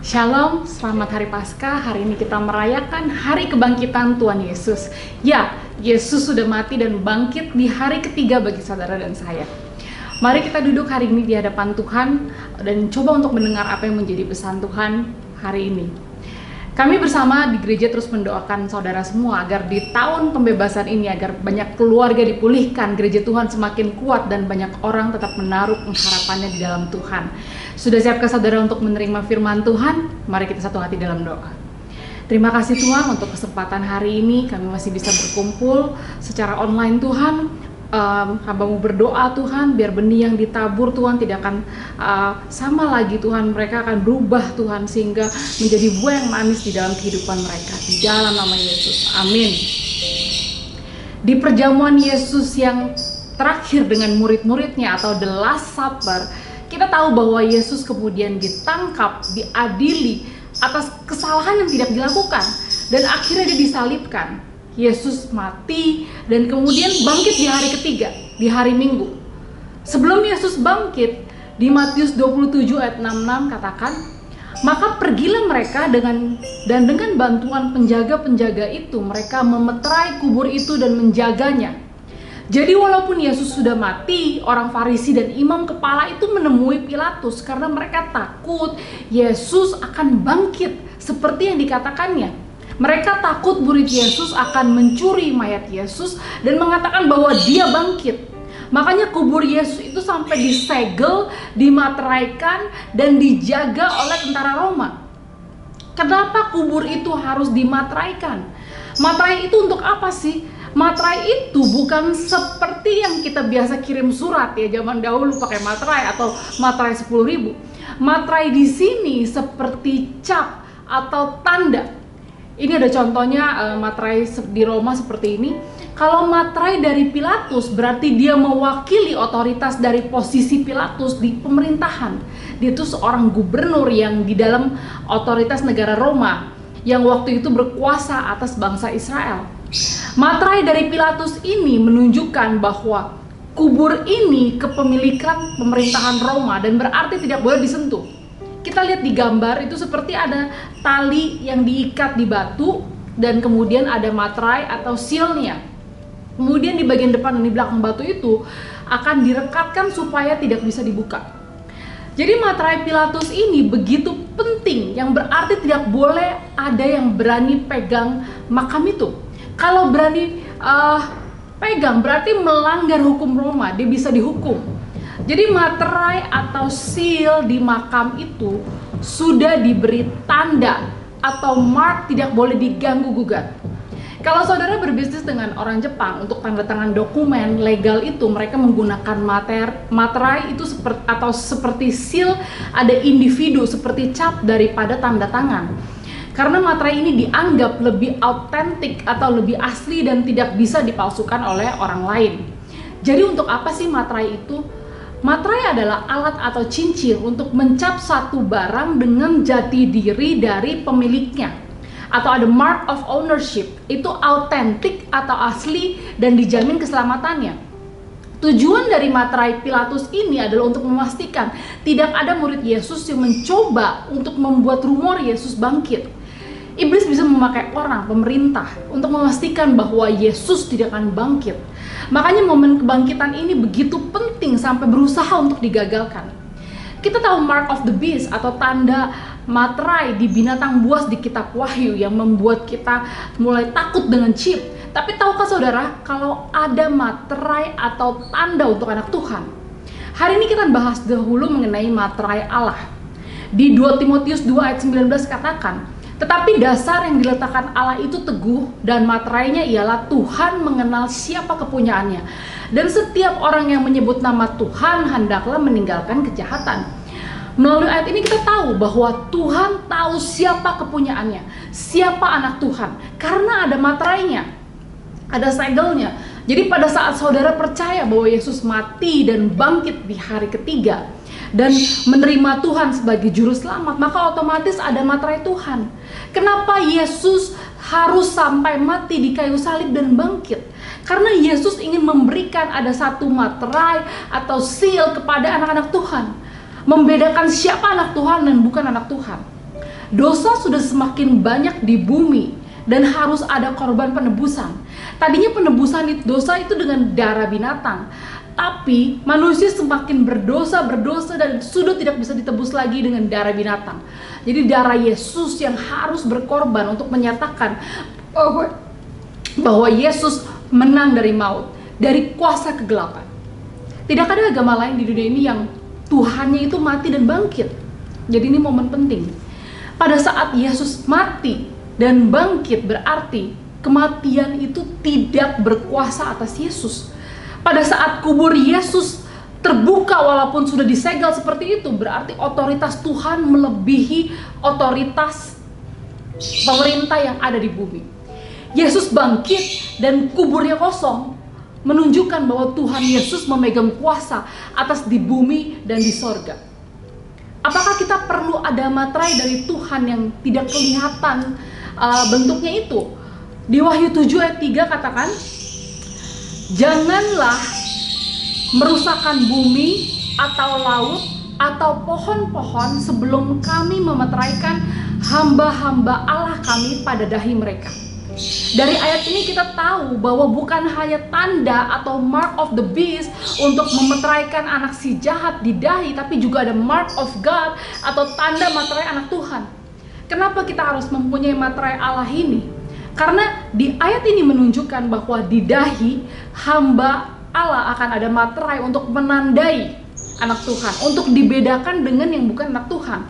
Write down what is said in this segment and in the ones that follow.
Shalom, selamat Hari Paskah. Hari ini kita merayakan Hari Kebangkitan Tuhan Yesus. Ya, Yesus sudah mati dan bangkit di hari ketiga bagi saudara dan saya. Mari kita duduk hari ini di hadapan Tuhan dan coba untuk mendengar apa yang menjadi pesan Tuhan hari ini. Kami bersama di gereja terus mendoakan saudara semua agar di tahun pembebasan ini, agar banyak keluarga dipulihkan, gereja Tuhan semakin kuat dan banyak orang tetap menaruh pengharapannya di dalam Tuhan. Sudah siapkah saudara untuk menerima firman Tuhan? Mari kita satu hati dalam doa. Terima kasih Tuhan untuk kesempatan hari ini kami masih bisa berkumpul secara online Tuhan. Hamba-Mu berdoa Tuhan, biar benih yang ditabur Tuhan tidak akan sama lagi Tuhan, mereka akan berubah Tuhan sehingga menjadi buah yang manis di dalam kehidupan mereka, di dalam nama Yesus, amin. Di perjamuan Yesus yang terakhir dengan murid-muridnya atau the last supper, kita tahu bahwa Yesus kemudian ditangkap, diadili atas kesalahan yang tidak dilakukan dan akhirnya dia disalibkan. Yesus mati dan kemudian bangkit di hari ketiga, di hari Minggu. Sebelum Yesus bangkit, di Matius 27 ayat 66 katakan, maka pergilah mereka dengan bantuan penjaga-penjaga itu, mereka memeterai kubur itu dan menjaganya. Jadi walaupun Yesus sudah mati, orang Farisi dan imam kepala itu menemui Pilatus karena mereka takut Yesus akan bangkit seperti yang dikatakannya. Mereka takut murid Yesus akan mencuri mayat Yesus dan mengatakan bahwa dia bangkit. Makanya kubur Yesus itu sampai disegel, dimateraikan dan dijaga oleh tentara Roma. Kenapa kubur itu harus dimateraikan? Materai itu untuk apa sih? Materai itu bukan seperti yang kita biasa kirim surat ya, zaman dahulu pakai materai atau materai 10.000. Materai di sini seperti cap atau tanda. Ini ada contohnya materai di Roma seperti ini. Kalau materai dari Pilatus berarti dia mewakili otoritas dari posisi Pilatus di pemerintahan. Dia itu seorang gubernur yang di dalam otoritas negara Roma yang waktu itu berkuasa atas bangsa Israel. Materai dari Pilatus ini menunjukkan bahwa kubur ini kepemilikan pemerintahan Roma dan berarti tidak boleh disentuh. Kita lihat di gambar itu seperti ada tali yang diikat di batu dan kemudian ada materai atau sealnya. Kemudian di bagian depan dan di belakang batu itu akan direkatkan supaya tidak bisa dibuka. Jadi materai Pilatus ini begitu penting yang berarti tidak boleh ada yang berani pegang makam itu. Kalau berani pegang berarti melanggar hukum Roma, dia bisa dihukum. Jadi materai atau seal di makam itu sudah diberi tanda atau mark tidak boleh diganggu gugat. Kalau saudara berbisnis dengan orang Jepang untuk tanda tangan dokumen legal itu, mereka menggunakan materai itu seperti seal, ada individu seperti cap daripada tanda tangan. Karena materai ini dianggap lebih autentik atau lebih asli dan tidak bisa dipalsukan oleh orang lain. Jadi untuk apa sih materai itu? Materai adalah alat atau cincin untuk mencap satu barang dengan jati diri dari pemiliknya. Atau ada mark of ownership, itu autentik atau asli dan dijamin keselamatannya. Tujuan dari materai Pilatus ini adalah untuk memastikan tidak ada murid Yesus yang mencoba untuk membuat rumor Yesus bangkit. Iblis bisa memakai orang, pemerintah untuk memastikan bahwa Yesus tidak akan bangkit. Makanya momen kebangkitan ini begitu penting sampai berusaha untuk digagalkan. Kita tahu mark of the beast atau tanda materai di binatang buas di kitab Wahyu yang membuat kita mulai takut dengan chip. Tapi tahukah saudara kalau ada materai atau tanda untuk anak Tuhan? Hari ini kita bahas dahulu mengenai materai Allah. Di 2 Timotius 2 ayat 19 katakan, tetapi dasar yang diletakkan Allah itu teguh dan materainya ialah Tuhan mengenal siapa kepunyaannya. Dan setiap orang yang menyebut nama Tuhan hendaklah meninggalkan kejahatan. Melalui ayat ini kita tahu bahwa Tuhan tahu siapa kepunyaannya, siapa anak Tuhan. Karena ada materainya, ada segelnya. Jadi pada saat saudara percaya bahwa Yesus mati dan bangkit di hari ketiga dan menerima Tuhan sebagai juru selamat, maka otomatis ada materai Tuhan. Kenapa Yesus harus sampai mati di kayu salib dan bangkit? Karena Yesus ingin memberikan ada satu materai atau seal kepada anak-anak Tuhan, membedakan siapa anak Tuhan dan bukan anak Tuhan. Dosa sudah semakin banyak di bumi dan harus ada korban penebusan. Tadinya penebusan dosa itu dengan darah binatang, tapi manusia semakin berdosa dan sudah tidak bisa ditebus lagi dengan darah binatang. Jadi darah Yesus yang harus berkorban untuk menyatakan bahwa Yesus menang dari maut, dari kuasa kegelapan. Tidak ada agama lain di dunia ini yang Tuhannya itu mati dan bangkit. Jadi ini momen penting. Pada saat Yesus mati dan bangkit, berarti kematian itu tidak berkuasa atas Yesus. Pada saat kubur Yesus terbuka walaupun sudah disegel seperti itu, berarti otoritas Tuhan melebihi otoritas pemerintah yang ada di bumi. Yesus bangkit dan kuburnya kosong, menunjukkan bahwa Tuhan Yesus memegang kuasa atas di bumi dan di sorga. Apakah kita perlu ada materai dari Tuhan yang tidak kelihatan bentuknya itu? Di Wahyu 7 ayat 3 katakan, janganlah merusakkan bumi atau laut atau pohon-pohon sebelum kami memeteraikan hamba-hamba Allah kami pada dahi mereka. Dari ayat ini kita tahu bahwa bukan hanya tanda atau mark of the beast untuk memeteraikan anak si jahat di dahi, tapi juga ada mark of God atau tanda materai anak Tuhan. Kenapa kita harus mempunyai materai Allah ini? Karena di ayat ini menunjukkan bahwa di dahi hamba Allah akan ada materai untuk menandai anak Tuhan, untuk dibedakan dengan yang bukan anak Tuhan.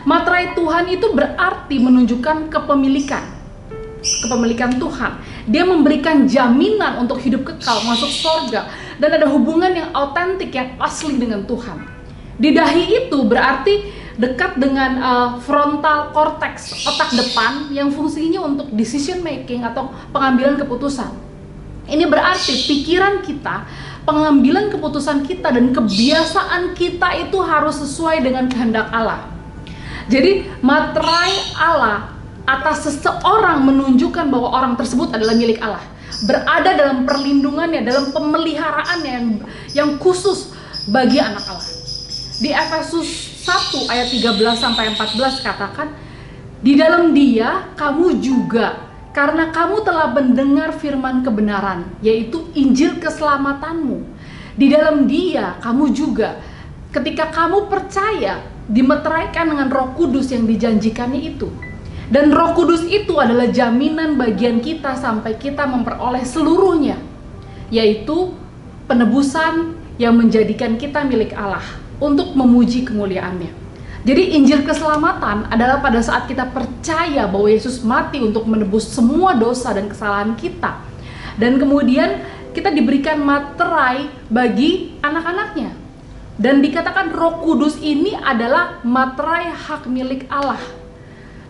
Materai Tuhan itu berarti menunjukkan kepemilikan Tuhan. Dia memberikan jaminan untuk hidup kekal, masuk surga, dan ada hubungan yang autentik, yang asli dengan Tuhan. Di dahi itu berarti dekat dengan frontal cortex, otak depan, yang fungsinya untuk decision making atau pengambilan keputusan. Ini berarti pikiran kita, pengambilan keputusan kita, dan kebiasaan kita itu harus sesuai dengan kehendak Allah. Jadi materai Allah atas seseorang menunjukkan bahwa orang tersebut adalah milik Allah, berada dalam perlindungannya, dalam pemeliharaannya yang khusus bagi anak Allah. Di Efesus 1 ayat 13 sampai 14 katakan, di dalam Dia kamu juga, karena kamu telah mendengar firman kebenaran, yaitu Injil keselamatanmu. Di dalam Dia kamu juga, ketika kamu percaya, dimeteraikan dengan Roh Kudus yang dijanjikannya itu. Dan Roh Kudus itu adalah jaminan bagian kita sampai kita memperoleh seluruhnya, yaitu penebusan yang menjadikan kita milik Allah untuk memuji kemuliaannya. Jadi Injil keselamatan adalah pada saat kita percaya bahwa Yesus mati untuk menebus semua dosa dan kesalahan kita, dan kemudian kita diberikan materai bagi anak-anaknya. Dan dikatakan Roh Kudus ini adalah materai hak milik Allah.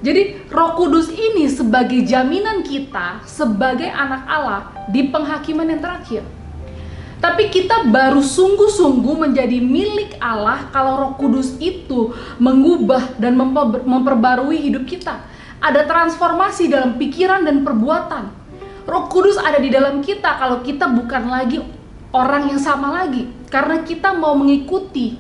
Jadi Roh Kudus ini sebagai jaminan kita sebagai anak Allah di penghakiman yang terakhir. Tapi kita baru sungguh-sungguh menjadi milik Allah kalau Roh Kudus itu mengubah dan memperbarui hidup kita. Ada transformasi dalam pikiran dan perbuatan. Roh Kudus ada di dalam kita kalau kita bukan lagi orang yang sama lagi, karena kita mau mengikuti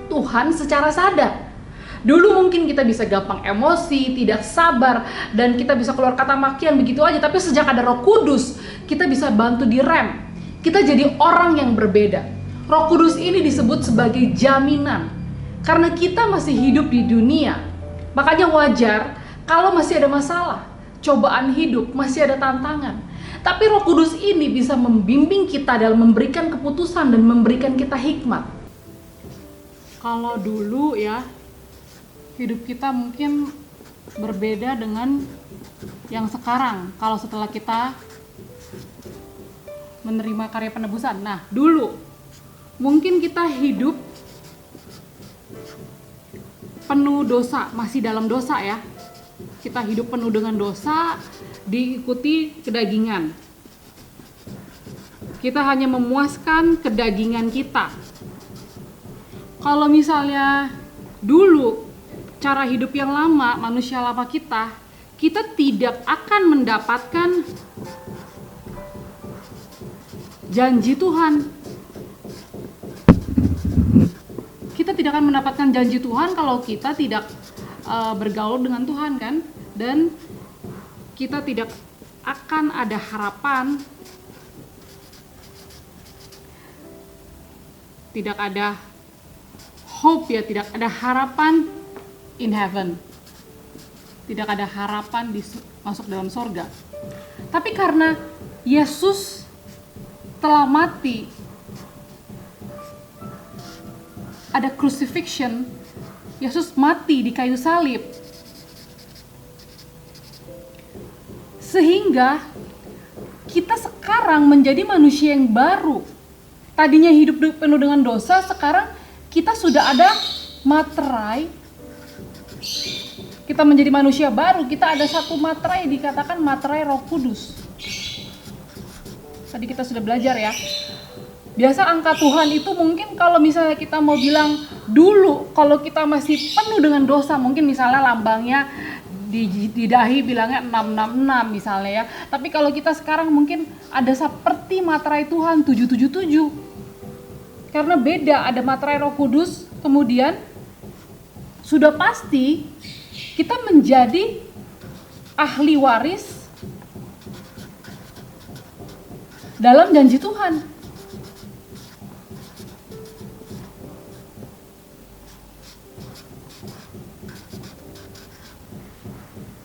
Tuhan secara sadar. Dulu mungkin kita bisa gampang emosi, tidak sabar, dan kita bisa keluar kata makian begitu aja. Tapi sejak ada Roh Kudus, kita bisa bantu direm. Kita jadi orang yang berbeda. Roh Kudus ini disebut sebagai jaminan, karena kita masih hidup di dunia. Makanya wajar kalau masih ada masalah, cobaan hidup, masih ada tantangan. Tapi Roh Kudus ini bisa membimbing kita dalam memberikan keputusan dan memberikan kita hikmat. Kalau dulu ya, hidup kita mungkin berbeda dengan yang sekarang kalau setelah kita menerima karya penebusan. Nah, dulu mungkin kita hidup penuh dosa, masih dalam dosa ya. Kita hidup penuh dengan dosa, diikuti kedagingan. Kita hanya memuaskan kedagingan kita. Kalau misalnya dulu cara hidup yang lama, manusia lama kita tidak akan mendapatkan janji Tuhan. Kita tidak akan mendapatkan janji Tuhan kalau kita tidak bergaul dengan Tuhan kan, dan kita tidak akan ada harapan, tidak ada hope ya, tidak ada harapan in heaven, tidak ada harapan masuk dalam sorga. Tapi karena Yesus telah mati, ada crucifixion, Yesus mati di kayu salib, sehingga kita sekarang menjadi manusia yang baru. Tadinya hidup penuh dengan dosa, sekarang kita sudah ada materai. Kita menjadi manusia baru, kita ada satu materai, dikatakan materai Roh Kudus. Tadi kita sudah belajar ya. Biasa angka Tuhan itu mungkin kalau misalnya kita mau bilang dulu, kalau kita masih penuh dengan dosa, mungkin misalnya lambangnya di dahi bilangnya 666 misalnya ya. Tapi kalau kita sekarang mungkin ada seperti materai Tuhan 777. Karena beda, ada materai Roh Kudus, kemudian sudah pasti kita menjadi ahli waris dalam janji Tuhan.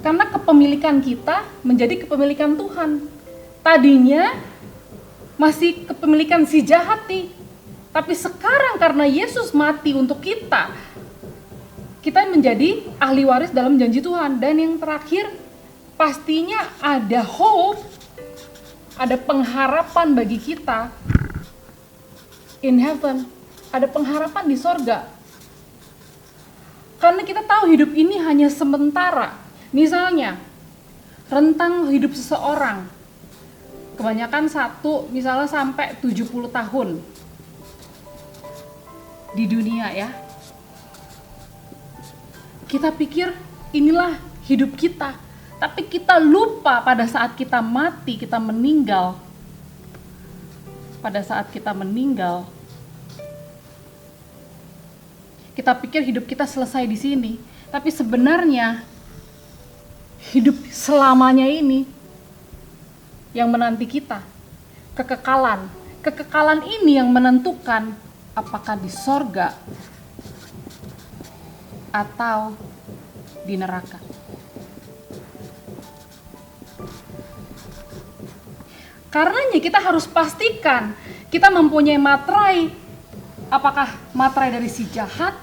Karena kepemilikan kita menjadi kepemilikan Tuhan. Tadinya masih kepemilikan si jahat nih. Tapi sekarang karena Yesus mati untuk kita, kita menjadi ahli waris dalam janji Tuhan. Dan yang terakhir, pastinya ada hope, ada pengharapan bagi kita in heaven, ada pengharapan di sorga. Karena kita tahu hidup ini hanya sementara. Misalnya, rentang hidup seseorang, kebanyakan misalnya sampai 70 tahun di dunia ya. Kita pikir inilah hidup kita, tapi kita lupa pada saat kita mati, kita meninggal. Pada saat kita meninggal, kita pikir hidup kita selesai di sini, tapi sebenarnya hidup selamanya ini yang menanti kita, kekekalan. Kekekalan ini yang menentukan apakah di sorga atau di neraka. Karenanya kita harus pastikan kita mempunyai materai. Apakah materai dari si jahat?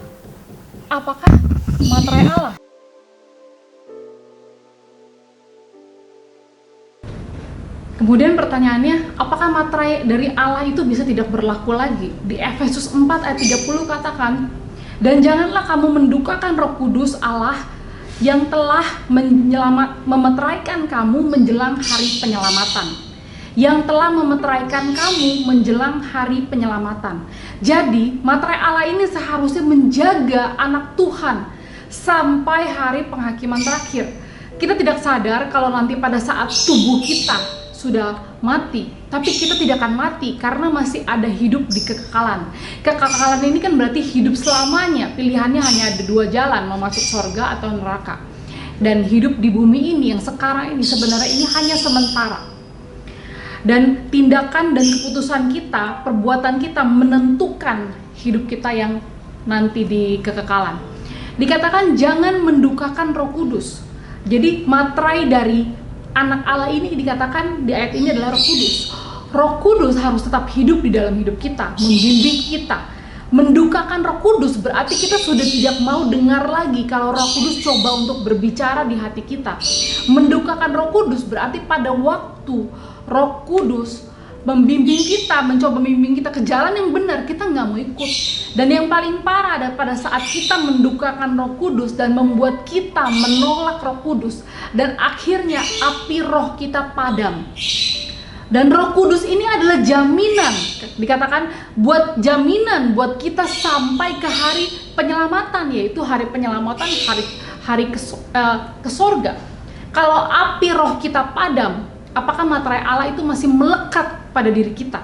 Apakah materai Allah? Kemudian pertanyaannya, apakah materai dari Allah itu bisa tidak berlaku lagi? Di Efesus 4 ayat 30 katakan, dan janganlah kamu mendukakan Roh Kudus Allah yang telah memeteraikan kamu menjelang hari penyelamatan. Yang telah memeteraikan kamu menjelang hari penyelamatan. Jadi, materai Allah ini seharusnya menjaga anak Tuhan sampai hari penghakiman terakhir. Kita tidak sadar kalau nanti pada saat tubuh kita sudah mati, tapi kita tidak akan mati karena masih ada hidup di kekekalan. Kekekalan ini kan berarti hidup selamanya. Pilihannya hanya ada dua jalan, mau masuk surga atau neraka. Dan hidup di bumi ini yang sekarang ini sebenarnya ini hanya sementara. Dan tindakan dan keputusan kita, perbuatan kita menentukan hidup kita yang nanti di kekekalan. Dikatakan jangan mendukakan Roh Kudus. Jadi materai dari anak Allah ini dikatakan di ayat ini adalah Roh Kudus. Roh Kudus harus tetap hidup di dalam hidup kita, membimbing kita. Mendukakan Roh Kudus berarti kita sudah tidak mau dengar lagi kalau Roh Kudus coba untuk berbicara di hati kita. Mendukakan Roh Kudus berarti pada waktu Roh Kudus membimbing kita, mencoba membimbing kita ke jalan yang benar, kita nggak mau ikut. Dan yang paling parah adalah pada saat kita mendukakan Roh Kudus dan membuat kita menolak Roh Kudus, dan akhirnya api roh kita padam. Dan Roh Kudus ini adalah jaminan, dikatakan buat jaminan buat kita sampai ke hari penyelamatan, yaitu hari penyelamatan, hari ke sorga. Kalau api roh kita padam, apakah materai Allah itu masih melekat pada diri kita?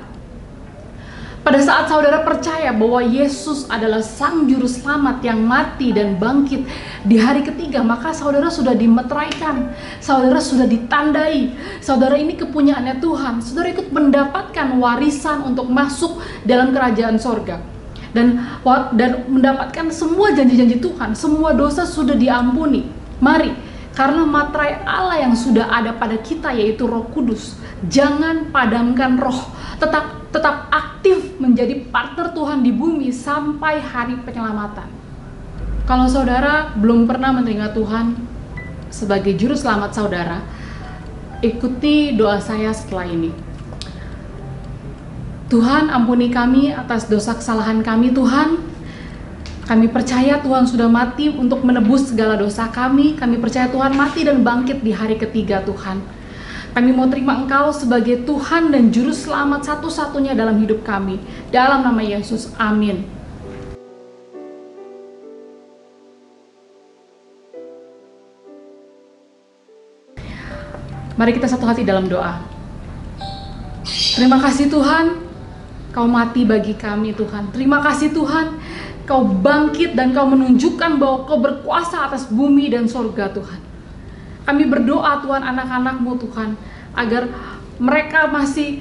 Pada saat saudara percaya bahwa Yesus adalah Sang Juru Selamat yang mati dan bangkit di hari ketiga, maka saudara sudah dimeteraikan, saudara sudah ditandai, saudara ini kepunyaannya Tuhan, saudara ikut mendapatkan warisan untuk masuk dalam kerajaan sorga. Dan mendapatkan semua janji-janji Tuhan, semua dosa sudah diampuni. Mari, karena materai Allah yang sudah ada pada kita yaitu Roh Kudus, jangan padamkan roh, tetap aktif menjadi partner Tuhan di bumi sampai hari penyelamatan. Kalau saudara belum pernah menerima Tuhan sebagai juru selamat saudara, ikuti doa saya setelah ini. Tuhan, ampuni kami atas dosa kesalahan kami Tuhan. Kami percaya Tuhan sudah mati untuk menebus segala dosa kami. Kami percaya Tuhan mati dan bangkit di hari ketiga Tuhan. Kami mau terima Engkau sebagai Tuhan dan Juru Selamat satu-satunya dalam hidup kami. Dalam nama Yesus, amin. Mari kita satu hati dalam doa. Terima kasih Tuhan, Kau mati bagi kami Tuhan. Terima kasih Tuhan, Kau bangkit dan Kau menunjukkan bahwa Kau berkuasa atas bumi dan sorga Tuhan. Kami berdoa Tuhan, anak-anak-Mu Tuhan, agar mereka masih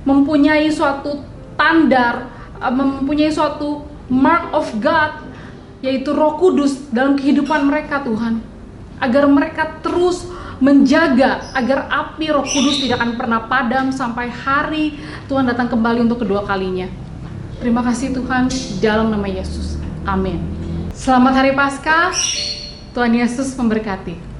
mempunyai suatu tanda, mempunyai suatu mark of God, yaitu Roh Kudus dalam kehidupan mereka Tuhan. Agar mereka terus menjaga agar api Roh Kudus tidak akan pernah padam sampai hari Tuhan datang kembali untuk kedua kalinya. Terima kasih Tuhan, dalam nama Yesus, amin. Selamat Hari Paskah, Tuhan Yesus memberkati.